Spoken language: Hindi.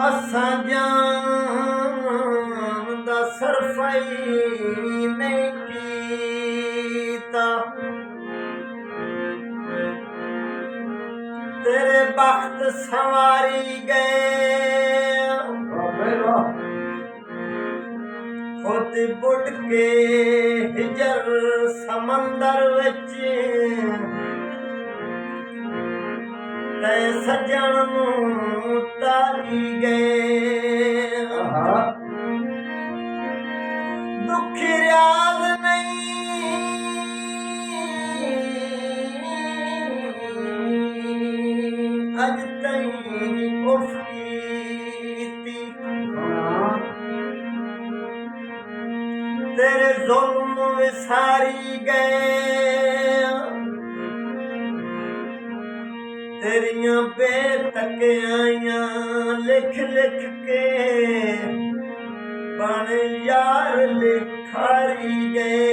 असां जान दा सरफाई नहीं कीता तेरे बख्त संवारी गए खुद बुढ़ के हिजर समंदर विच ते सजन नूं तारी गए दुखी रियाज नहीं अज तई उफ कीती तेरे जुल्म विसारी गए तेरियां बेतकियां लिख लिख के बन यार लिखारी गए